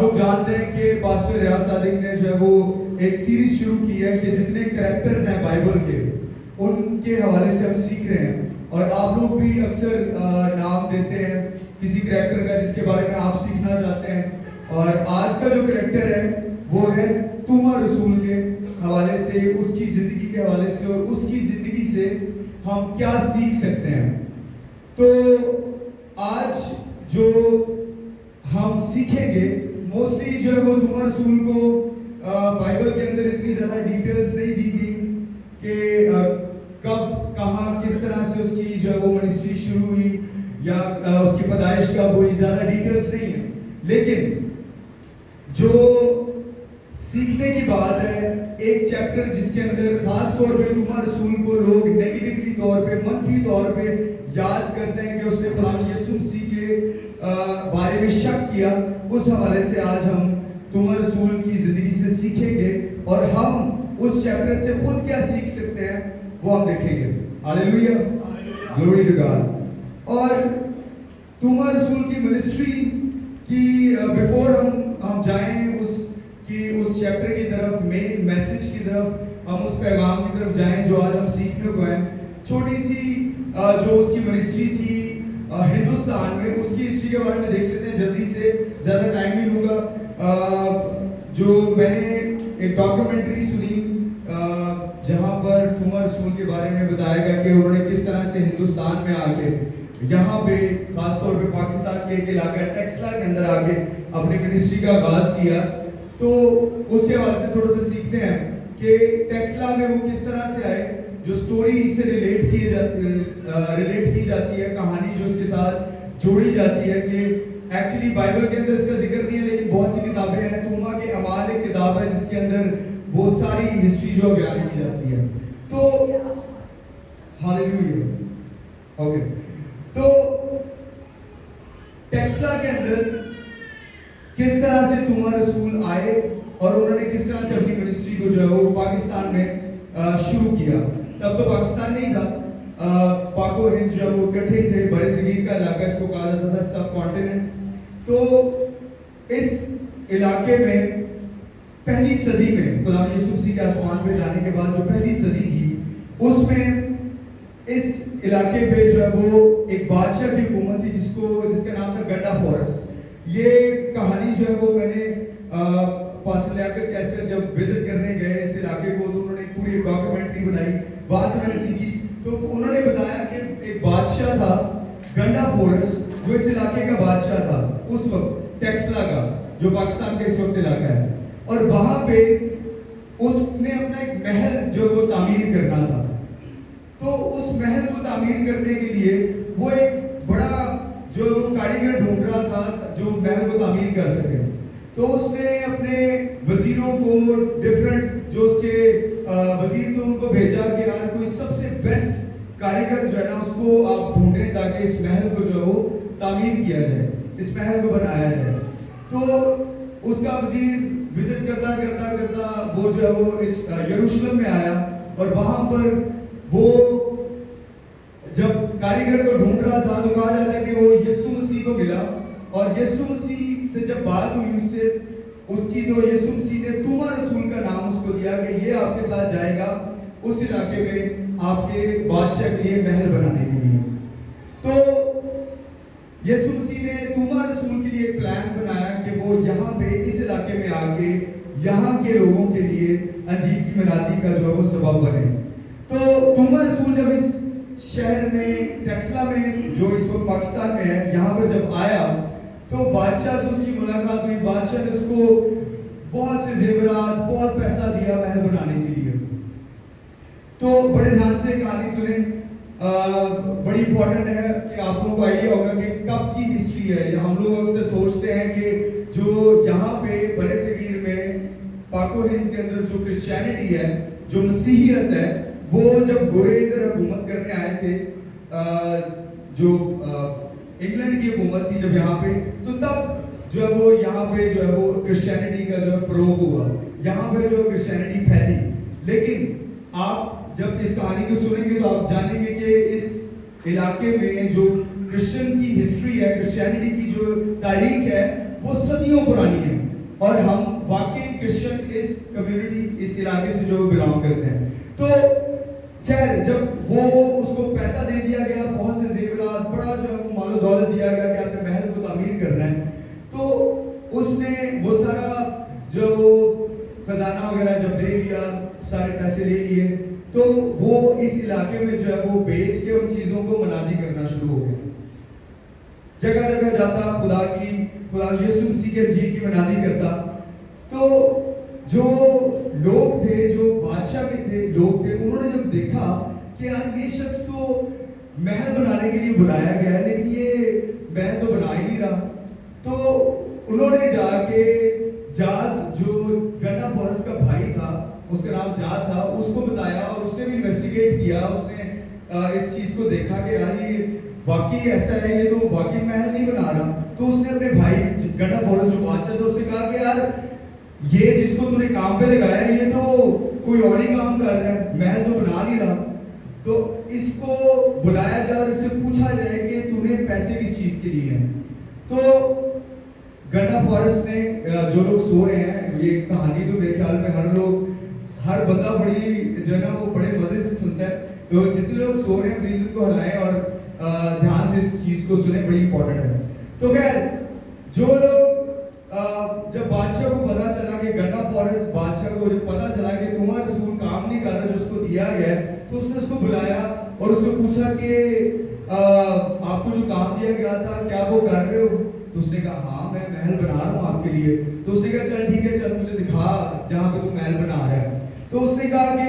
لوگ جانتے ہیں کہ پاسٹر ریاض صادق نے جو ہے وہ ایک سیریز شروع کی ہے کہ جتنے کریکٹرز ہیں بائبل کے ان کے حوالے سے ہم سیکھ رہے ہیں، اور آپ لوگ بھی اکثر نام دیتے ہیں کسی کریکٹر کا جس کے بارے میں آپ سیکھنا چاہتے ہیں، اور آج کا جو کریکٹر ہے وہ ہے توما رسول کے حوالے سے، اس کی زندگی کے حوالے سے، اور اس کی زندگی سے ہم کیا سیکھ سکتے ہیں۔ تو آج جو ہم سیکھیں گے موسٹلی جو ہے وہ توما رسول کو بائبل کے اندر اتنی زیادہ ڈیٹیلز نہیں دی گئی کہ کب کہاں کس طرح سے اس کی جو ہے وہ منسٹری شروع ہوئی یا اس کی پیدائش کب ہوئی، زیادہ ڈیٹیلز نہیں ہیں، لیکن جو سیکھنے کی بات ہے ایک چیپٹر جس کے اندر خاص طور پہ توما رسول کو لوگ نیگیٹیولی طور پہ، منفی طور پہ یاد کرتے ہیں کہ اس نے فلاں یسوع مسیح کے بارے میں شک کیا، اس حوالے سے آج ہم توما رسول کی زندگی سے سیکھیں گے، اور ہم اس چیپٹر سے خود کیا سیکھ سکتے ہیں وہ ہم دیکھیں گے۔ ہاللیلویہ، گلوری ٹو گاڈ۔ اور توما رسول کی منسٹری کی بیفور ہم جائیں اس چیپٹر کی طرف، مین میسج کی طرف، ہم اس پیغام کی طرف جائیں جو آج ہم سیکھنے کو ہیں، چھوٹی سی جو اس کی منسٹری تھی ہندوستان میں، اس کی ہسٹری کے بارے میں دیکھ لیتے ہیں جلدی سے، زیادہ ٹائم نہیں لوں گا۔ جو میں نے ایک ڈاکیومنٹری سنی جہاں پر توما رسول کے بارے میں بتایا گیا کہ انہوں نے کس طرح سے ہندوستان میں آ کے یہاں پہ خاص طور پہ پاکستان کے ایک علاقہ ٹیکسلا کے اندر آ کے اپنی منسٹری کا آغاز کیا، تو اس کے حوالے سے تھوڑا سا سیکھتے ہیں کہ ٹیکسلا میں وہ کس طرح سے آئے، جو سٹوری اس سے ریلیٹ کی جاتی ہے، کہانی جو اس کے ساتھ جوڑی جاتی ہے، کہ ایکچولی بائبل کے اندر اس کا ذکر نہیں ہے لیکن بہت سی کتابیں ہیں، توما کے اعمال ایک کتاب ہے جس کے اندر بہت ساری ہسٹری جو بیان کی جاتی ہے۔ تو ہاللیلویہ، اوکے، تو ٹیکسلا کے اندر کس طرح سے توما رسول آئے اور انہوں نے کس طرح سے اپنی منسٹری کو جو ہے وہ پاکستان میں شروع کیا۔ تب تو پاکستان نہیں تھا، پاک و ہند جو وہ اکٹھے تھے، برے صغیر کا علاقہ اس کو کہا جاتا تھا، سب کانٹیننٹ۔ تو اس علاقے میں پہلی صدی میں خدا یسوع مسیح کے آسمان پہ جانے کے بعد جو پہلی صدی تھی اس میں اس علاقے پہ جو ہے وہ ایک بادشاہ کی حکومت تھی جس کا نام تھا گنڈا فورس۔ یہ کہانی جو ہے وہ میں نے پاسٹر لیاقت کیسر جب وزٹ کرنے گئے اس علاقے کو تو انہوں نے پوری ڈاکیومنٹری بنائی، وہاں سے میں نے سیکھی۔ تو انہوں نے بتایا کہ ایک بادشاہ تھا گنڈا فورس جو اس علاقے کا بادشاہ تھا اس وقت، ٹیکسلا کا جو پاکستان کا اس وقت علاقہ ہے، اور وہاں پہ اس نے اپنا ایک محل جو وہ تعمیر کرنا تھا۔ تو اس محل کو تعمیر کرنے کے لیے وہ ایک بڑا جو کاریگر ڈھونڈ رہا تھا جو محل کو تعمیر کر سکے، تو اس نے اپنے وزیروں کو ڈفرنٹ جو اس کے وزیر تھے ان کو بھیجا کہ آج کوئی سب سے بیسٹ کاریگر جو ہے نا اس کو آپ ڈھونڈیں تاکہ اس محل کو جو ہے وہ تعمیر کیا جائے، اس محل کو بنایا جائے۔ تو اس کا وزیر وزٹ کرتا وہ جو ہے وہ اس یروشلم میں آیا، اور وہاں پر وہ جب کاریگر کو ڈھونڈ رہا تھا تو کہا جاتا ہے کہ وہ یسوع مسیح کو ملا، اور یسوع مسیح سے جب بات ہوئی اس کی تو یسوع مسیح نے توما رسول کا نام اس کو دیا کہ یہ آپ کے ساتھ جائے گا اس علاقے میں آپ کے بادشاہ کے لیے محل بنانے کے لیے۔ تو یسوع مسیح نے توما رسول کے لیے ایک پلان بنایا کہ وہ یہاں پہ اس علاقے میں آ کے یہاں کے لوگوں کے لیے انجیل کی ملادی کا جو ہے وہ سبب بنے۔ تو توما رسول جب اس شہر میں ٹیکسلا میں جو اس وقت پاکستان میں ہے یہاں پر جب آیا تو بادشاہ سے اس کی ملاقات ہوئی، بادشاہ نے اس کو بہت سے زیورات، بہت پیسہ دیا محل بنانے کے لیے۔ تو بڑے دھیان سے کہانی سنیں، بڑی امپورٹنٹ ہے کہ آپ لوگوں کو آئیڈیا ہوگا کہ کب کی ہسٹری ہے۔ ہم لوگ اکثر سوچتے ہیں کہ جو یہاں پہ برے صغیر میں پاک و ہند کے اندر جو کرسچینٹی ہے، جو مسیحیت ہے، وہ جب گورے ادھر حکومت کرنے آئے تھے، جو انگلینڈ کی حکومت تھی جب یہاں پہ، تو تب جو ہے وہ یہاں پہ جو ہے وہ کرسچینٹی کا جو ہے فروغ ہوا، یہاں پہ جو کرسچینٹی پھیلی۔ لیکن آپ جب اس کہانی کو سنیں گے تو آپ جانیں گے کہ اس علاقے میں جو کرسچن کی ہسٹری ہے، کرسچینٹی کی جو تاریخ ہے وہ صدیوں پرانی ہے، اور ہم واقعی کرسچن اس کمیونٹی اس علاقے سے جو بلانگ کرتے ہیں. تو خیر جب وہ اس کو پیسہ دے دیا گیا, بہت سے زیورات, بڑا جو مال و دولت دیا گیا کہ آپ نے محل کو تعمیر کرنا ہے, تو اس نے وہ سارا جو خزانہ وغیرہ جب لے لیا, سارے پیسے لے لیے, تو وہ اس علاقے میں جو ہے وہ بیچ کے ان چیزوں کو منادی کرنا شروع ہو گیا. جگہ جگہ جاتا, خدا یسوع مسیح کے انجیل کی منادی کرتا. تو جو لوگ تھے, جو بادشاہ بھی تھے, لوگ تھے, انہوں نے جب دیکھا کہ یار یہ شخص تو محل بنانے کے لیے بلایا گیا ہے لیکن یہ محل تو بنا ہی نہیں رہا, تو انہوں نے جا کے جاد جو گنڈا فورس کا بھائی تھا, اس کا نام جاد تھا, اس کو بتایا اور اس نے بھی انویسٹیگیٹ کیا. اس نے اس چیز کو دیکھا کہ یار یہ واقعی ایسا ہے, یہ تو واقعی محل نہیں بنا رہا. تو اس نے اپنے بھائی گنڈا فورس جو بادشاہ تھا اس سے کہا کہ یار یہ جس کو تو نے کام پہ لگایا ہے یہ تو کوئی اور ہی کام کر رہا ہے, محل تو بنا نہیں رہا. تو اس کو بلایا جائے اور اس سے پوچھا جائے کہ تو نے پیسے کس چیز کے لیے ہیں. تو گنڈا فورس نے, جو لوگ سو رہے ہیں, یہ کہانی تو میرے خیال میں ہر بندہ بڑی جو ہے نا وہ بڑے مزے سے سنتا ہے, تو جتنے لوگ سو رہے ہیں پلیز ان کو ہلائیں اور دھیان سے اس چیز کو سنیں, بڑی امپورٹنٹ ہے. تو خیر جو لوگ جب بادشاہ کو پتا چلا کہ گنڈا فورس بادشاہ کو جب پتا چلا کہ تمہارا رسول کام نہیں کر رہا جو اس کو دیا گیا ہے, تو اس نے اس کو بلایا اور اس سے پوچھا کہ آپ کو جو کام دیا گیا تھا کیا وہ کر رہے ہو. تو اس نے کہا ہاں میں محل بنا رہا ہوں آپ کے لیے. تو اس نے کہا چل ٹھیک ہے, چل مجھے دکھا جہاں پہ تو محل بنا رہا ہے. تو اس نے کہا کہ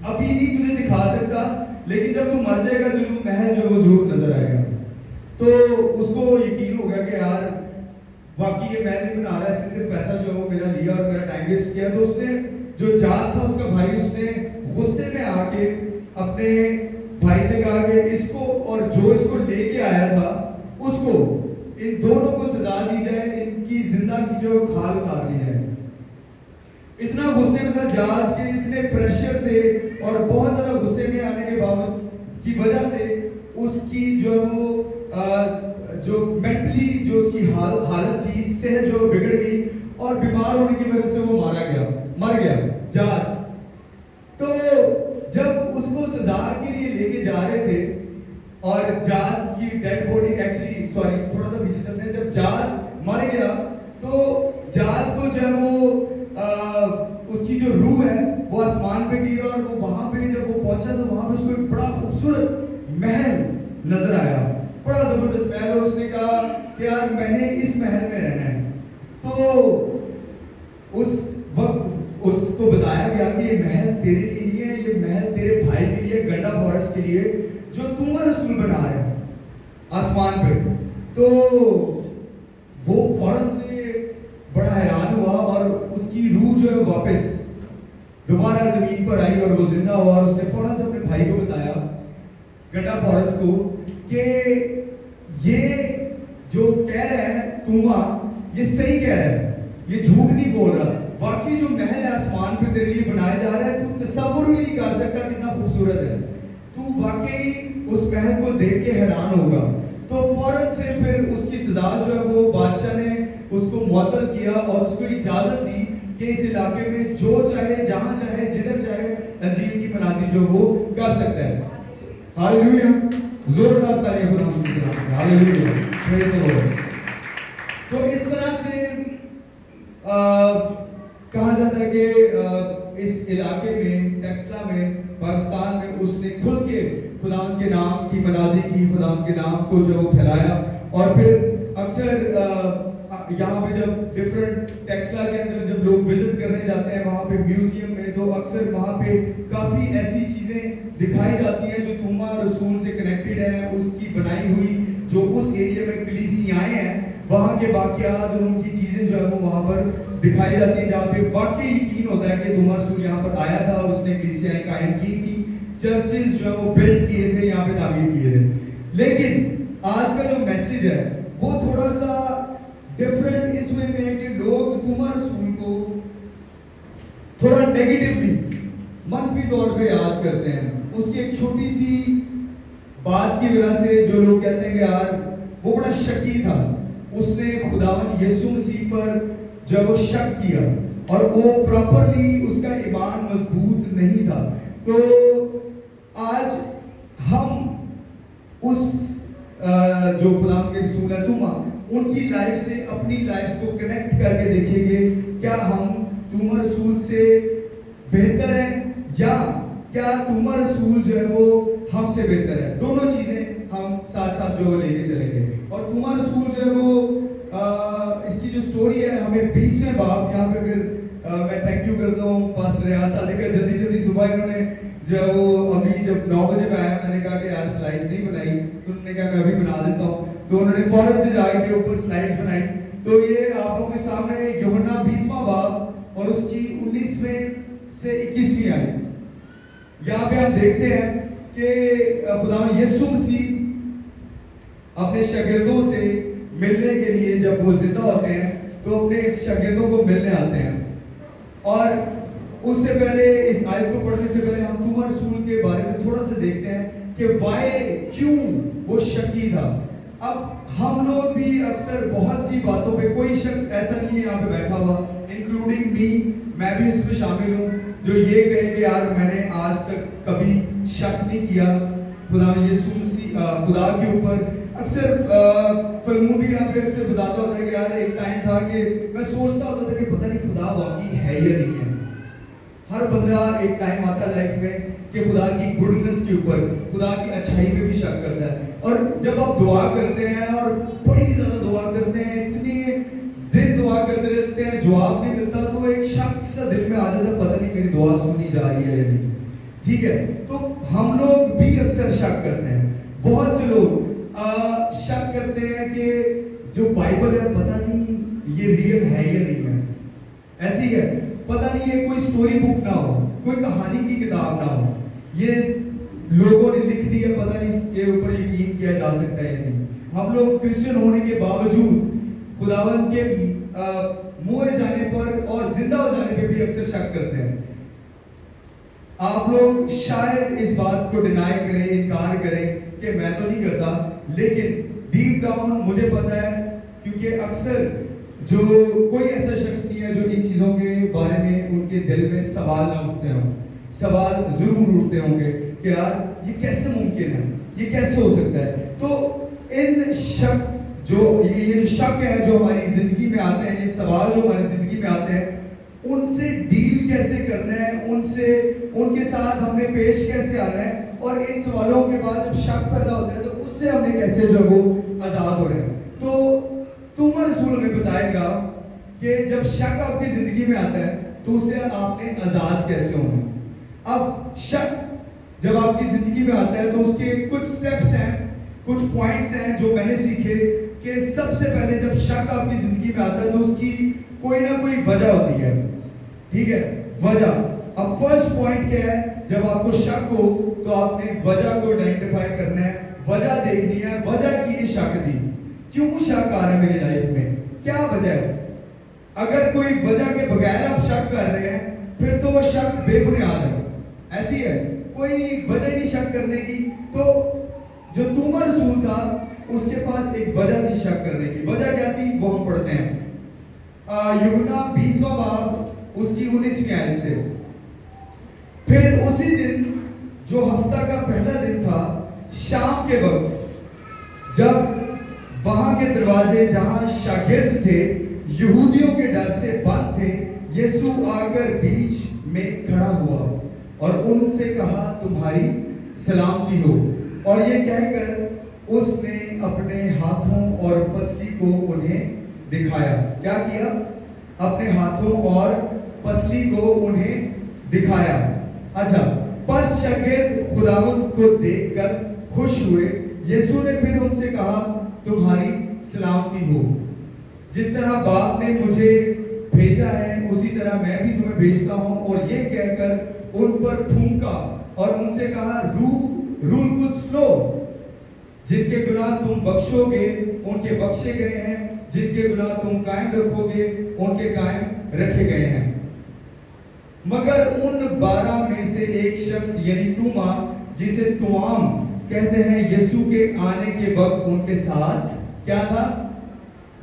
ابھی نہیں تجھے دکھا سکتا لیکن جب تو مر جائے گا تو محل جو ہے وہ ضرور نظر آئے گا. تو اس کو یقین ہو گیا کہ یار واقعی یہ محل نہیں بنا رہا ہے, اس نے صرف پیسہ جو ہے وہ میرا لیا اور میرا ٹائم ویسٹ کیا. تو اس نے جو جاد تھا اس کا بھائی, اس نے غصے میں آ کے اپنے بھائی سے کہا کہ اس کو اور جو اس کو لے کے آیا تھا اس کو, ان دونوں کو سزا دی جائے, ان کی زندہ کی جو کھال اتار دی جائے. اتنا غصے میں تھا جاد کے, اتنے پریشر سے اور بہت زیادہ غصے میں آنے کے باوجود کی وجہ سے اس کی جو وہ جو مینٹلی جو اس کی حالت تھی صحت جو بگڑ گئی اور بیمار ہونے کی وجہ سے وہ مر گیا جاد. تو جب اس کو سزا کے لیے لے کے جا رہے تھے اور جاد کی ڈیڈ باڈی ایکچولی تھوڑا سا پیچھے چلتے ہیں, جب جاد مر گیا تو جاد کو جو ہے وہ اس کی جو روح ہے وہ آسمان پہ گئی اور وہ وہاں پہ جب وہ پہنچا تو وہاں پہ اس کو ایک بڑا خوبصورت محل نظر آیا, بڑا زبردست محل. اور اس نے کہا کہ یار میں نے اس محل میں رہنا ہے. تو اس وقت اس کو بتایا گیا کہ یہ محل تیرے لیے نہیں ہے, یہ محل تیرے بھائی کے لیے, گنڈا فورس کے لیے, جو تمہارا رسول بنا رہا ہے آسمان پہ. تو وہ فوراً سے بڑا حیران ہوا اور اس کی روح جو ہے واپس دوبارہ زمین پر آئی اور وہ زندہ ہوا. اور اس نے فوراً سے اپنے بھائی کو بتایا گنڈا فورس کو کہ یہ جو کہہ رہا ہے توما یہ صحیح کہہ رہا ہے, یہ جھوٹ نہیں بول رہا. واقعی جو محل ہے آسمان پہ تیرے لیے بنایا جا رہا ہے, تو تصور بھی نہیں کر سکتا کتنا خوبصورت ہے. تو واقعی اس محل کو دیکھ کے حیران ہوگا. تو فوراً سے پھر اس کی سزا جو ہے وہ بادشاہ نے اس کو معطل کیا اور اس کو اجازت دی کہ اس علاقے میں جو چاہے, جہاں چاہے, جدھر چاہے انجیل کی منادی جو وہ کر سکتا ہے. ہاللیلویا, زوردار تعریف ہو نام کی طرف. ہاللیلویا, پریز دی لارڈ. تو اس طرح سے کہا جاتا ہے کہ اس علاقے میں ٹیکسلا میں پاکستان میں اس نے کھل کے خدا کے نام کی منادی کی, خدا کے نام کو جو وہ پھیلایا. اور پھر اکثر یہاں پہ جب ڈفرنٹ ٹیکسلا کے اندر جب لوگ وزٹ کرنے جاتے ہیں وہاں پہ میوزیم میں, تو اکثر وہاں پہ کافی ایسی چیزیں دکھائی جاتی ہیں جو توما رسول سے کنیکٹڈ ہیں, اس کی بنائی ہوئی جو اس ایریا میں کلیسیائیں ہیں وہاں کے واقعات اور ان کی چیزیں جو ہے وہ وہاں پر دکھائی جاتی ہیں, جہاں پہ واقعی یقین ہوتا ہے کہ توما رسول یہاں پر آیا تھا اور اس نے کلیسیائیں قائم کی تھی, چرچز جو ہے وہ بلڈ کیے تھے, یہاں پہ تعمیر کیے تھے. لیکن آج کا جو میسج ہے وہ تھوڑا سا ڈفرنٹ اس میں ہے کہ لوگ توما رسول کو تھوڑا نیگیٹیولی منفی طور پہ یاد کرتے ہیں. اس کی ایک چھوٹی سی بات کی وجہ سے جو لوگ کہتے ہیں کہ یار وہ بڑا شکی تھا, اس نے خداوند یسوع مسیح پر جب وہ شک کیا اور وہ پراپرلی اس کا ایمان مضبوط نہیں تھا، تو آج ہم اس جو خداوند کے رسول ہے توما، ان کی لائف سے اپنی لائف کو کنیکٹ کر کے دیکھیں گے کیا ہم توما رسول سے بہتر ہیں یا کیا توما رسول جو ہے وہ ہم سے بہتر ہے. دونوں چیزیں ہم ساتھ ساتھ جو لے کے چلیں گے. اور توما رسول جو ہے وہ اس کی جو سٹوری ہے ہمیں 20ویں باب، یہاں پہ پھر میں تھینک یو کرتا ہوں پاسٹر ریاض صادق کا، جلدی صبح انہوں نے جو ہے وہ ابھی جب 9 بجے پہ آیا، میں نے کہا کہ یار سلائڈز نہیں بنائی، تو انہوں نے کہا میں ابھی بنا دیتا ہوں، تو انہوں نے فوراً سے جا کے اوپر سلائڈز بنائی. تو یہ آپ لوگوں کے سامنے یوحنا 20واں باب اور اس کی 19ویں سے 21ویں آیت. یہاں پہ ہم دیکھتے ہیں کہ خداوند یسوع مسیح اپنے شاگردوں سے ملنے کے لیے جب وہ زندہ ہوتے ہیں تو اپنے شاگردوں کو ملنے آتے ہیں. اور اس سے پہلے اس آیت کو پڑھنے سے پہلے ہم توما رسول کے بارے میں تھوڑا سا دیکھتے ہیں کہ کیوں وہ شکی تھا. اب ہم لوگ بھی اکثر بہت سی باتوں پہ، کوئی شخص ایسا نہیں ہے یہاں پہ بیٹھا ہوا انکلوڈنگ می، میں بھی اس میں شامل ہوں، جو یہ کہے کہ یار میں نے آج تک کبھی شک نہیں کیا خدا یسوع مسیح خدا کے اوپر. اکثر فلموں بھی یہاں پہ اکثر بتاتا ہوتا ہے کہ یار ایک ٹائم تھا کہ میں سوچتا ہوتا تھا کہ پتہ نہیں خدا واقعی ہے یا نہیں ہے. ہر بندہ ایک ٹائم آتا ہے لائف میں کہ خدا کی گڈنس کے اوپر، خدا کی اچھائی پہ بھی شک کرتا ہے. اور جب آپ دعا کرتے ہیں اور بڑی زیادہ دعا کرتے ہیں، اتنی دن دعا کرتے رہتے ہیں، جواب نہیں ملتا، تو ایک شک سا دل میں آ جاتا ہے پتہ نہیں میری دعا سنی جا رہی ہے یا نہیں. ٹھیک ہے، تو ہم لوگ بھی اکثر شک کرتے ہیں. بہت سے لوگ شک کرتے ہیں کہ جو بائبل ہے پتہ نہیں یہ ریئل ہے یا نہیں ہے. ایسی ہے، پتہ نہیں یہ کوئی سٹوری بک نہ ہو، کوئی کہانی کی کتاب نہ ہو، یہ لوگوں نے لکھ دی ہے، پتہ نہیں اس کے اوپر یقین کیا جا سکتا ہے یا نہیں. ہم لوگ کرسچن ہونے کے باوجود خداوند کے موئے جانے پر اور زندہ ہو جانے پہ بھی اکثر شک کرتے ہیں. آپ لوگ شاید اس بات کو ڈینائی کریں، انکار کریں کہ میں تو نہیں کرتا، لیکن ڈیپ ڈاؤن مجھے پتہ ہے، کیونکہ اکثر جو کوئی ایسا شخص نہیں ہے جو ان چیزوں کے بارے میں ان کے دل میں سوال نہ اٹھتے ہوں. سوال ضرور اٹھتے ہوں گے کہ یار یہ کیسے ممکن ہے، یہ کیسے ہو سکتا ہے. تو ان شک جو یہ شک ہے جو ہماری زندگی میں آتے ہیں، یہ سوال جو ہماری زندگی میں آتے ہیں، ان سے ڈیل کیسے کرنا ہے، ان کے ساتھ ہم نے پیش کیسے آنا ہے، اور ان سوالوں کے بعد جب شک پیدا ہوتا ہے تو اس سے ہم نے کیسے جو وہ آزاد ہو رہے ہیں. تو توما رسول ہمیں بتائے گا کہ جب شک آپ کی زندگی میں آتا ہے تو اسے آپ نے آزاد کیسے ہونا. اب شک جب آپ کی زندگی میں آتا ہے تو اس کے کچھ سٹیپس ہیں، کچھ پوائنٹس ہیں جو میں نے سیکھے کہ سب سے پہلے جب شک آپ کی زندگی میں آتا ہے تو اس کی کوئی نہ کوئی وجہ ہوتی ہے. ٹھیک ہے، وجہ. اب فرسٹ پوائنٹ کیا ہے، جب آپ کو شک ہو تو آپ نے وجہ کو آئیڈینٹیفائی کرنا ہے، وجہ دیکھنی ہے، وجہ کی یہ شک دی. کیوں شک آ رہا ہے میری لائف میں، کیا وجہ ہے. اگر کوئی وجہ کے بغیر آپ شک کر رہے ہیں پھر تو وہ شک بے بنیاد ہے. ایسی ہے، کوئی وجہ نہیں شک کرنے کی. تو جو توما رسول تھا اس کے پاس ایک وجہ تھی شک کرنے کی. وجہ کیا تھی وہ ہم پڑھتے ہیں یوحنا 20واں باب اس کی 19ویں آیت سے. پھر اسی دن جو ہفتہ کا پہلا دن تھا، شام کے وقت، جب وہاں کے دروازے جہاں شاگرد تھے یہودیوں کے ڈر سے بند تھے، یسوع آ کر بیچ میں کھڑا ہوا اور ان سے کہا تمہاری سلامتی ہو. اور یہ کہہ کر اس نے اپنے ہاتھوں اور پسلی کو انہیں دکھایا. کیا کیا؟ اپنے ہاتھوں اور پسلی کو انہیں دکھایا. اچھا، پس شاگرد خداوند کو دیکھ کر خوش ہوئے. یسوع نے پھر ان سے کہا تمہاری سلامتی ہو. جس طرح باپ نے مجھے بھیجا ہے اسی طرح میں بھی تمہیں بھیجتا ہوں. اور یہ کہہ کر ان پر پھونکا اور ان سے کہا روح القدس لو. جن کے گناہ تم بخشو گے ان کے بخشے گئے ہیں، جن کے گناہ تم قائم رکھو گے ان کے قائم رکھے گئے ہیں. مگر ان 12 میں سے ایک شخص یعنی توما، جسے توام کہتے ہیں، یسوع کے آنے کے وقت ان کے ساتھ کیا تھا؟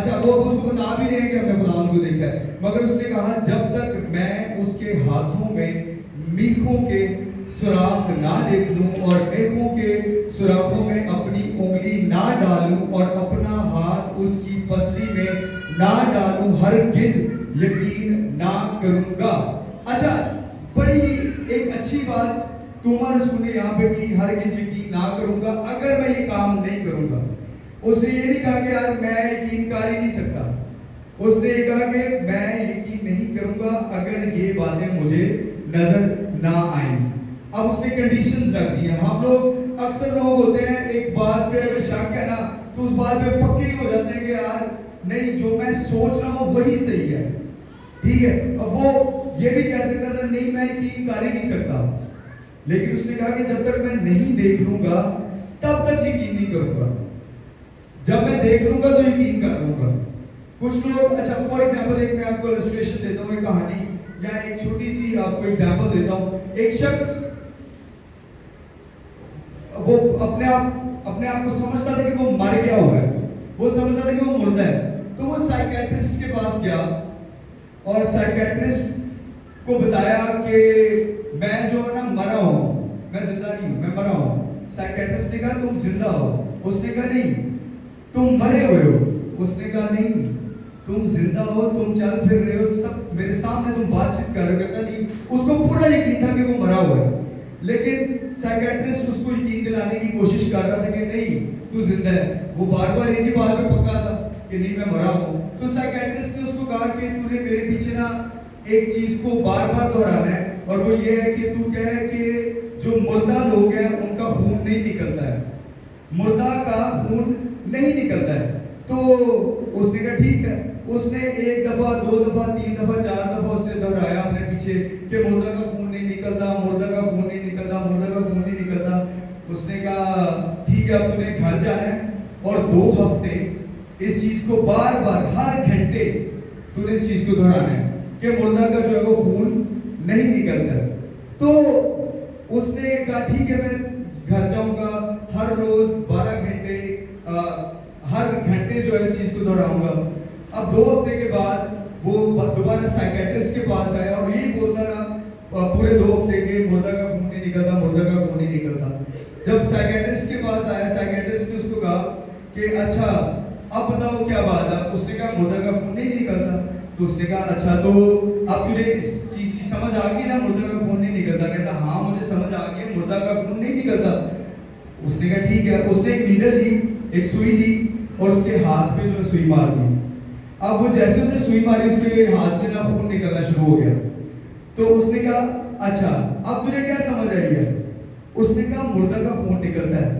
اچھا وہ اب اس کو بتا بھی نہیں ہے کہ ہم نے خدا کو دیکھا ہے، مگر اس نے کہا جب تک میں اس کے ہاتھوں میں میخوں کے سوراخ نہ دیکھ لوں اور میخوں کے سوراخوں میں اپنی انگلی نہ ڈالوں اور اپنا ہاتھ اس کی پسلی میں نہ ڈالوں ہرگز یقین نہ کروں گا. اچھا بڑی ایک اچھی بات توما رسول نے یہاں پہ کی، ہرگز یقین نہ کروں گا اگر میں یہ کام نہیں کروں گا. اس نے یہ نہیں کہا کہ یار میں یقین کر ہی نہیں سکتا، اس نے یہ کہا کہ میں یقین نہیں کروں گا اگر یہ باتیں مجھے نظر نہ آئیں. اب اس نے کنڈیشنز رکھ دی ہیں. ہم لوگ اکثر لوگ ہوتے ہیں ایک بات پہ اگر شک ہے نا تو اس بات پہ پکے ہی ہو جاتے ہیں کہ یار نہیں جو میں سوچ رہا ہوں وہی صحیح ہے، ٹھیک ہے. اب وہ یہ بھی کہہ سکتا تھا نہیں میں یقین کر ہی نہیں سکتا، لیکن اس نے کہا کہ جب تک میں نہیں دیکھ لوں گا تب تک یقین نہیں کروں گا، جب میں دیکھ لوں گا تو یقین کر لوں گا. کچھ لوگ اچھا فار ایگزامپل ایک میں آپ کو السٹریشن دیتا ہوں، ایک کہانی یا ایک چھوٹی سی آپ کو ایگزامپل دیتا ہوں. ایک شخص وہ اپنے آپ کو سمجھتا تھا کہ وہ مر گیا ہوا ہے، وہ سمجھتا تھا کہ وہ مردہ ہے. تو وہ سائیکیٹرسٹ کے پاس گیا اور سائیکیٹرسٹ کو بتایا کہ میں جو ہے نا مرا ہوں، میں زندہ نہیں ہوں، میں مرا ہوں. سائیکیٹرسٹ نے کہا تم زندہ ہو، اس نے کہا نہیں تم مرے ہوئے ہو، اس نے کہا نہیں تم زندہ ہو، تم چل پھر رہے ہو، سب میرے سامنے تم بات چیت کر رہے ہو. کہتا نہیں، اس کو پورا یقین تھا کہ وہ مرا ہوا ہے، لیکن سائیکیٹرسٹ اس کو یقین دلانے کی کوشش کر رہا تھا کہ نہیں تو زندہ ہے. وہ بار بار ایک ہی بات پہ پکا تھا کہ نہیں میں مرا ہوں. تو سائیکیٹرسٹ نے اس کو کہا کہ تو نے میرے پیچھے نا ایک چیز کو بار بار دہرانا ہے اور وہ یہ ہے کہ تو کہے کہ جو مردہ لوگ ہیں ان کا خون نہیں نکلتا ہے، مردہ کا خون نہیں نکلتا ہے. تو اس نے کہا ٹھیک ہے. اس نے ایک دفعہ، دو دفعہ، تین دفعہ، چار دفعہ اس سے دہرایا اپنے پیچھے کہ مردہ کا خون نہیں نکلتا، مردہ کا خون نہیں نکلتا، مردہ کا خون نہیں نکلتا. اس نے کہا ٹھیک ہے اب تو نے گھر جانا ہے اور 2 ہفتے اس چیز کو بار بار ہر گھنٹے تو نے اس چیز کو دہرانا ہے کہ مردہ کا جو ہے وہ خون نہیں نکلتا ہے. تو اس نے کہا ٹھیک ہے میں گھر جاؤں گا، ہر روز 12 گھنٹے ہر گھنٹے جو ہے اس چیز کو دہراؤں گا. اب 2 ہفتے کے بعد وہ دوبارہ سائیکیٹرسٹ کے پاس آیا اور یہی بولتا رہا پورے 2 ہفتے کے مردہ کا خون نہیں نکلتا، مردہ کا خون نہیں نکلتا. جب سائیکیٹرسٹ کے پاس آیا سائیکیٹرسٹ نے اس کو کہا کہ اچھا اب بتاؤ کیا بات ہے. اس نے کہا مردہ کا خون نہیں نکلتا. تو اس نے کہا اچھا تو اب تجھے اس چیز کی سمجھ آ گئی نا مردہ کا خون نہیں نکلتا. کہتا ہاں مجھے سمجھ آ گئی مردہ کا خون نہیں نکلتا. اس نے کہا ٹھیک ہے. اس نے ایک نیڈل لی، ایک سوئی لی اور اس کے ہاتھ پہ جو سوئی مار دی. اب وہ جیسے اس نے سوئی ماری اس کے ہاتھ سے نا خون نکلنا شروع ہو گیا. تو اس نے کہا اچھا اب تجھے کیا سمجھ آئی ہے؟ اس نے کہا مردہ کا خون نکلتا ہے.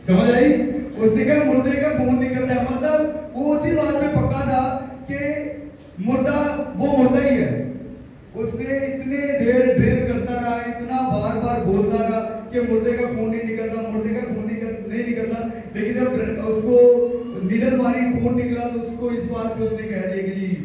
سمجھ آئی؟ اس نے کہا مردے کا خون نکلتا ہے. مطلب وہ اسی بات پہ پکا تھا کہ مردہ وہ مردہ ہی ہے. اس نے اتنے دیر ڈرل کرتا رہا، اتنا بار بار بولتا رہا کہ مردے کا خون نہیں نکلتا، مردے کا خون نہیں نکلتا. لیکن جب اس کو نیڈل ماری خون نکلا تو اس کو اس بات پہ اس نے کہہ دیا کہ جی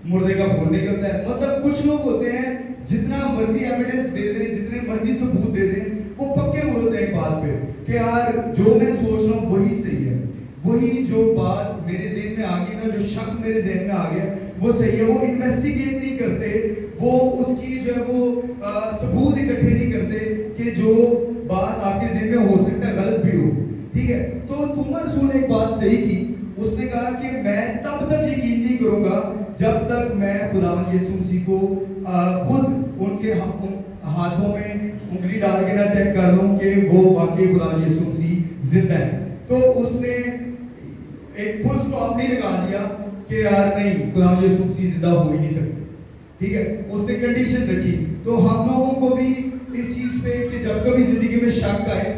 مردے کا خون نکلتا ہے. مطلب کچھ لوگ ہوتے ہیں جتنا مرضی ایویڈنس دے دیں، جتنے مرضی ثبوت دے دیں، وہ پکے ہوتے ہیں بات پہ کہ یار جو میں سوچ رہا ہوں وہی صحیح ہے، وہی جو بات میرے ذہن میں آ گئی نا، جو شک میرے ذہن میں آ گیا وہ صحیح ہے. وہ انویسٹیگیٹ نہیں کرتے، وہ اس کی جو ہے وہ ثبوت اکٹھے نہیں کرتے کہ جو بات آپ کے ذہن میں ہو سکتا ہے غلط بھی ہو. ٹھیک ہے. تو توما رسول نے ایک بات صحیح کی. اس نے کہا کہ میں تب تک یقین نہیں کروں گا جب تک میں خداوند یسوع مسیح کو خود ان کے ہاتھوں میں انگلی ڈال کے نہ چیک کر لوں کہ وہ واقعی خداوند یسوع مسیح زندہ ہے. تو اس نے ایک فل سٹاپ نہیں لگا دیا کہ یار نہیں خداوند یسوع مسیح زندہ ہو ہی نہیں سکتے. ٹھیک ہے. اس نے کنڈیشن رکھی. تو ہم لوگوں کو بھی اس چیز پہ کہ جب کبھی زندگی میں شک آئے،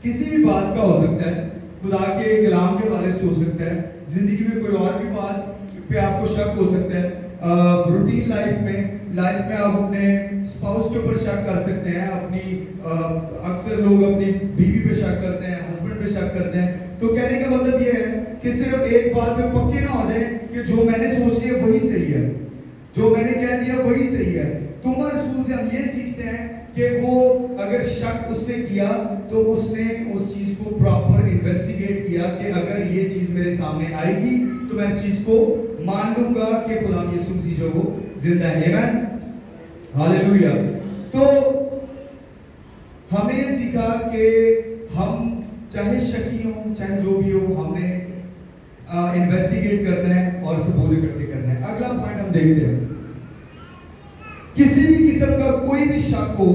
کسی بھی بات کا ہو سکتا ہے، خدا کے کلام کے حوالے سے ہو سکتا ہے، زندگی میں کوئی اور بھی بات پہ آپ کو شک ہو سکتا ہے، روٹین لائف میں آپ اپنے اسپاؤس کے اوپر شک کر سکتے ہیں، اپنی اکثر لوگ اپنی بیوی پہ شک کرتے ہیں، ہسبینڈ پہ شک کرتے ہیں. تو کہنے کا مطلب یہ ہے کہ صرف ایک بات پہ پکے نہ ہو جائیں کہ جو میں نے سوچ لیا وہی صحیح ہے، جو میں نے کہہ دیا وہی صحیح ہے. توما رسول سے ہم یہ سیکھتے ہیں کہ وہ اگر شک اس نے کیا تو اس نے اس چیز کو پراپر انویسٹیگیٹ کیا کہ اگر یہ چیز میرے سامنے آئے گی تو میں اس چیز کو مان لوں گا کہ خدا یسوع مسیح جو وہ زندہ ہے. آمین ہاللیلویا. تو ہم نے یہ سیکھا کہ ہم چاہے شکی ہوں چاہے جو بھی ہو ہم نے انویسٹیگیٹ کرنا ہے اور ثبوت اکٹھے کرنا ہے. اگلا پوائنٹ ہم دیکھتے ہیں, کسی بھی قسم کا کوئی بھی شک ہو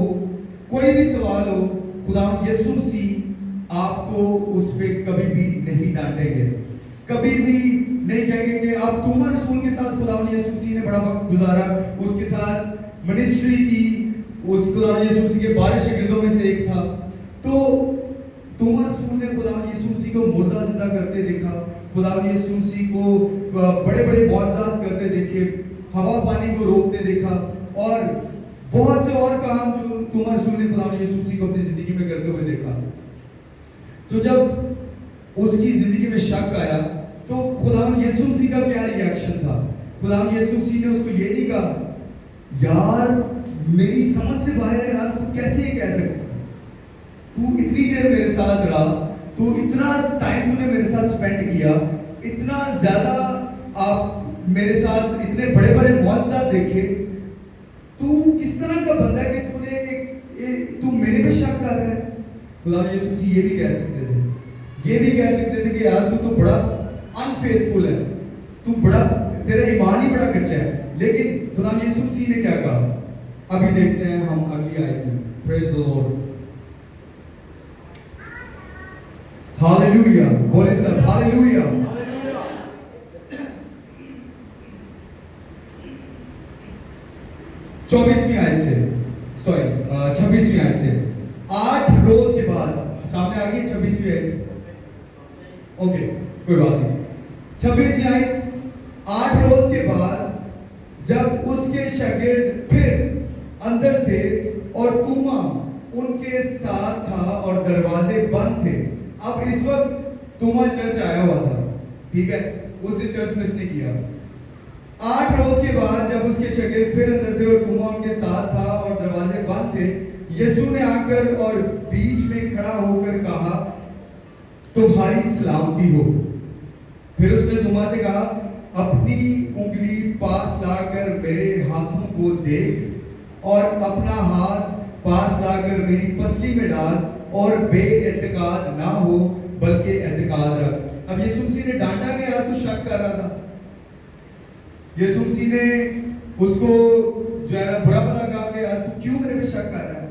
کوئی بھی سوال ہو خدا یسوع مسیح آپ کو اس پہ کبھی بھی نہیں ڈانٹیں گے, کبھی بھی نہیں کہیں گے کہ آپ توما رسول کے ساتھ خدا یسوع مسیح نے بڑا وقت گزارا, اس کے ساتھ منسٹری کی, اس خدا یسوع مسیح کے 12 شاگردوں میں سے ایک تھا. تو توما رسول نے خدا یسوع مسیح کو مردہ زندہ کرتے دیکھا, خدا یسوع مسیح کو بڑے بڑے معجزات کرتے دیکھے, ہوا پانی کو روکتے دیکھا اور بہت سے اور کام جو توما رسول نے خدا یسوع مسیح کو اپنی زندگی میں کرتے ہوئے دیکھا. تو جب اس کی زندگی میں شک آیا تو خدا یسوع مسیح کا کیا ری ایکشن تھا؟ خدا یسوع مسیح نے اس کو یہ نہیں کہا یار میری سمجھ سے باہر ہے یار, تو کیسے یہ کہہ سکتا, تو اتنی دیر میرے ساتھ رہا, تو اتنا ٹائم تو نے میرے ساتھ سپینڈ کیا, اتنا زیادہ آپ میرے ساتھ اتنے بڑے بڑے معجزات دیکھے, تو کس طرح کا بندہ ہے کہ تو میرے پہ شک کر رہا ہے؟ خدا یسوع مسیح یہ بھی کہہ سکتے تھے, یہ بھی کہہ سکتے تھے کہ یار تو بڑا انفیتھفل ہے, تو بڑا تیرا ایمان ہی بڑا کچا ہے. لیکن خدا یسوع مسیح نے کیا کہا؟ ابھی دیکھتے ہیں ہم اگلی آیت میں. پریز دی لارڈ. ہاللیلویا. بولے سب ہاللیلویا. 24ویں آیت سے 26ویں آیت سے 8 روز کے بعد, سامنے آ گئی 26ویں آیت, اوکے کوئی بات نہیں. 26ویں آیت, 8 روز کے بعد جب اس کے شاگرد پھر اندر تھے اور توما ان کے ساتھ تھا اور دروازے بند تھے. اب اس وقت توما چرچ آیا ہوا تھا, ٹھیک ہے, اس نے چرچ مس نہیں کیا. 8 روز کے بعد جب اس کے شاگرد پھر اندر تھے اور توما ان کے ساتھ تھا اور دروازے بند تھے, یسوع نے آ کر اور بیچ میں کھڑا ہو کر کہا تمہاری سلامتی ہو. پھر اس نے توما سے کہا اپنی انگلی پاس لا کر میرے ہاتھوں کو دیکھ اور اپنا ہاتھ پاس لا کر میری پسلی میں ڈال اور بے اعتقاد نہ ہو بلکہ اعتقاد رکھ. اب یسوع مسیح نے ڈانٹا کہ یار تو شک کر رہا تھا. یسوع مسیح نے اس کو جو ہے نا برا بھلا کہا کہ یار تو کیوں میرے پہ شک کر رہا ہے؟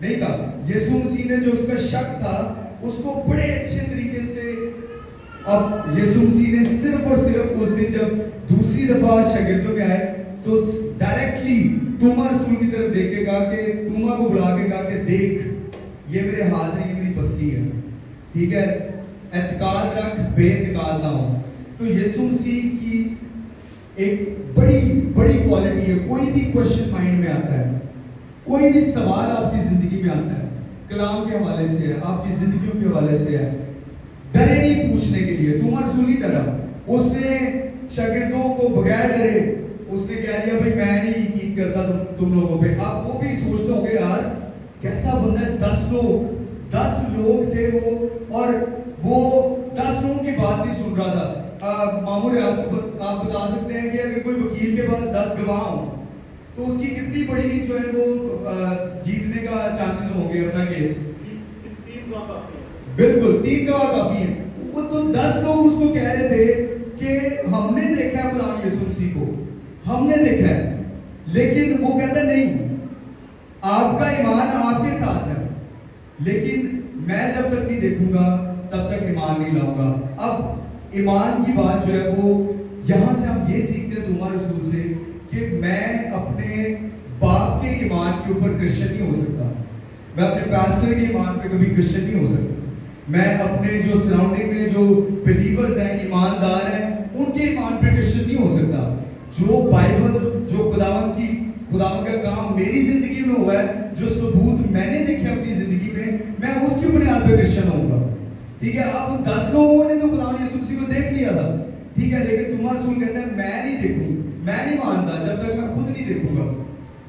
نہیں کہا. یسوع مسیح نے جو اس کا شک تھا اس کو بڑے اچھے طریقے سے, اب یسوع مسیح نے صرف اور صرف اس دن جب دوسری دفعہ شاگردوں میں آئے تو ڈائریکٹلی توما رسول کی طرف دیکھ کے کہا کہ توما کو بلا کے کہا کہ دیکھ یہ میرے ہاتھ ہے, یہ میری پسلی ہے, ٹھیک ہے, اعتقاد رکھ بے اعتقاد نہ ہو. تو یسوع مسیح کی ایک بڑی بڑی کوالٹی ہے, کوئی بھی کوشچن مائنڈ میں آتا ہے, کوئی بھی سوال آپ کی زندگی میں آتا ہے, کلام کے حوالے سے ہے, آپ کی زندگیوں کے حوالے سے ہے, ڈرے نہیں پوچھنے کے لیے. توما رسول کی طرح اس نے شاگردوں کو بغیر ڈرے اس نے کہہ دیا بھائی میں نہیں یقین کرتا تم لوگوں پہ. آپ وہ بھی سوچتے ہوں گے یار کیسا بندہ ہے, 10 لوگ تھے وہ, اور وہ 10 لوگوں کی بات نہیں سن رہا تھا. مامور آپ بتا سکتے ہیں کہ اگر کوئی وکیل کے پاس 10 گواہ ہوں تو اس کی کتنی بڑی جو ہے وہ جیتنے کا چانسز ہوں گے اپنا کیس؟ 3 گواہ کافی ہیں. بالکل 3 گواہ کافی ہیں. وہ تو 10 لوگ اس کو کہہ رہے تھے کہ ہم نے دیکھا ہے خدا یسوع مسیح کو, ہم نے دیکھا ہے, لیکن وہ کہتا نہیں آپ کا ایمان آپ کے ساتھ ہے, لیکن میں جب تک نہیں دیکھوں گا تب تک ایمان نہیں لاؤں گا. اب ایمان کی بات جو ہے وہ یہاں سے ہم یہ سیکھتے ہیں توما رسول سے کہ میں اپنے باپ کے ایمان کے اوپر کرسچن نہیں ہو سکتا, میں اپنے پاسٹر کے ایمان پہ کبھی کرسچن نہیں ہو سکتا, میں اپنے جو سراؤنڈنگ میں جو بلیورز ہیں ایماندار ہیں ان کے ایمان پہ کرسچن نہیں ہو سکتا. جو بائبل جو خداوند کا کام میری زندگی میں ہوا ہے, جو ثبوت میں نے دیکھے اپنی زندگی میں اس کی بنیاد پہ کرسچن ہوں گا. ٹھیک ہے, اب 10 لوگوں نے تو خداوند یسوع مسیح کو دیکھ لیا تھا, ٹھیک ہے, لیکن توما رسول کہتا ہے میں نہیں دیکھوں, میں نہیں مانتا جب تک میں خود نہیں دیکھوں گا.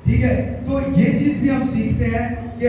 ٹھیک ہے, تو یہ چیز بھی ہم سیکھتے ہیں کہ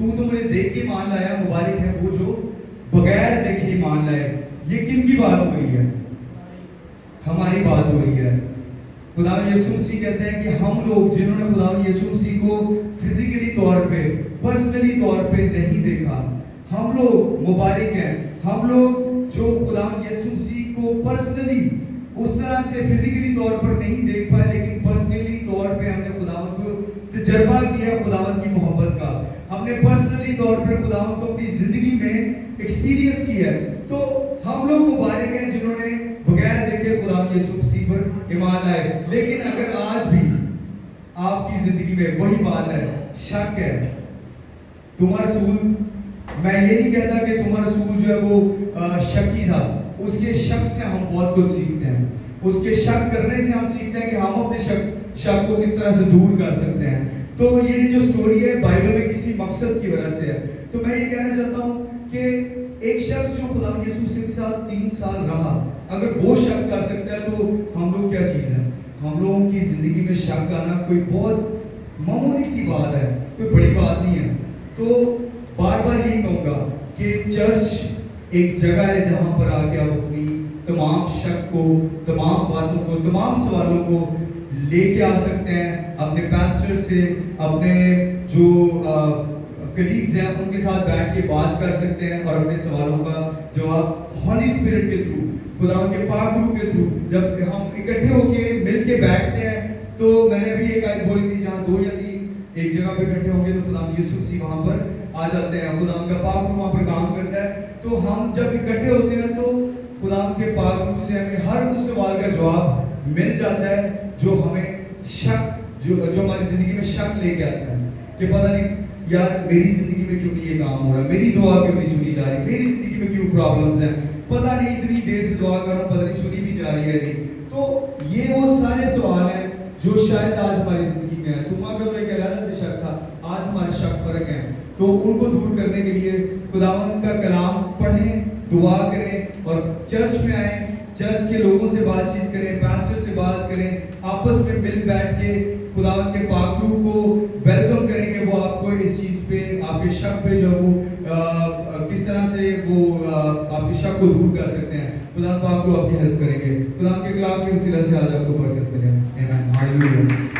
تو مجھے دیکھ کے مان لایا, مبارک ہے وہ جو بغیر دیکھے مان لائے. یہ کن کی بات ہو رہی ہے؟ ہماری بات ہو رہی ہے. خدا یسوع مسیح کہتے ہیں کہ ہم لوگ جنہوں نے خدا یسوع مسیح کو فزیکلی طور پہ, پرسنلی طور پہ نہیں دیکھا, ہم لوگ مبارک ہیں. ہم لوگ جو خدا یسوع مسیح کو پرسنلی اس طرح سے فزیکلی طور پر نہیں دیکھ پائے, لیکن پرسنلی طور پہ ہم نے خداوند کو تجربہ کیا خداوند کی محبت کا, ہم نے پرسنلی طور پر خداوند کو اپنی زندگی میں ایکسپیرینس کیا ہے. تو ہم لوگ مبارک ہیں جنہوں نے بغیر دیکھے خداوند یسوع مسیح پر ایمان لائے. لیکن اگر آج بھی آپ کی زندگی میں وہی بات ہے, شک ہے, تمہارا رسول, میں یہ نہیں کہتا کہ تمہارا رسول جو ہے وہ شکی تھا, اس کے شک سے ہم بہت کچھ سیکھتے ہیں. اس کے شک کرنے سے ہم سیکھتے ہیں کہ ہم اپنے شک کو کس طرح سے دور کر سکتے ہیں. تو یہ جو سٹوری ہے بائبل میں کسی مقصد کی وجہ سے ہے. تو میں یہ کہنا چاہتا ہوں کہ ایک شخص جو خدا یسوع مسیح کے ساتھ 3 سال رہا, اگر وہ شک کر سکتا ہے تو ہم لوگ کیا چیز ہیں؟ ہم لوگوں کی زندگی میں شک آنا کوئی بہت معمولی سی بات ہے, کوئی بڑی بات نہیں ہے. تو بار بار یہی کہوں گا کہ چرچ ایک جگہ ہے جہاں پر آ کے آپ اپنی تمام شک کو, تمام باتوں کو, تمام سوالوں کو لے کے آ سکتے ہیں. اپنے پاسٹر سے, اپنے جو کلیگز ہیں ان کے ساتھ بیٹھ کے بات کر سکتے ہیں اور اپنے سوالوں کا جواب ہولی اسپرٹ کے تھرو, خدا ان کے پاک روح کے تھرو جب ہم اکٹھے ہو کے مل کے بیٹھتے ہیں. تو میں نے بھی ایک آیت بولی تھی, جہاں 2 یا 3 ایک جگہ پہ اکٹھے ہوں گے تو خدا یسوع مسیح وہاں پر آ جاتے ہیں, خدا ان کا پاک روح وہاں پر کام کرتا ہے. تو ہم جب اکٹھے ہوتے ہیں تو خدا کے پاک روح سے ہمیں ہر اس سوال کا جواب مل جاتا ہے جو ہمیں شک, جو ہماری زندگی میں شک لے کے آتا ہے کہ پتہ نہیں یار میری زندگی میں کیوں نہیں یہ کام ہو رہا, میری دعا کیوں نہیں سنی جا رہی, میری زندگی میں کیوں پرابلمز ہیں, پتہ نہیں اتنی دیر سے دعا کر رہا ہوں پتہ نہیں سنی بھی جا رہی ہے نہیں. تو یہ وہ سارے سوال ہیں جو شاید آج ہماری زندگی میں ہے. تمہارا تو ایک علیحدہ سے شک تھا, آج ہمارے شک فرق ہیں. تو ان کو دور کرنے کے لیے خداوند کا کلام پڑھیں, دعا کریں اور چرچ میں آئیں, چرچ کے لوگوں سے بات چیت کریں, پاسٹر سے بات کریں, آپس میں مل بیٹھ کے خداوند کے پاک روح کو ویلکم کریں کہ وہ آپ کو اس چیز پہ, آپ کے شک پہ جو وہ کس طرح سے وہ آپ کے شک کو دور کر سکتے ہیں. خدا پاک کو آپ کی ہیلپ کریں گے. خدا کے کلام کے وسیلہ سے آج آپ کو برکت ملے. آمین. ہاللویا.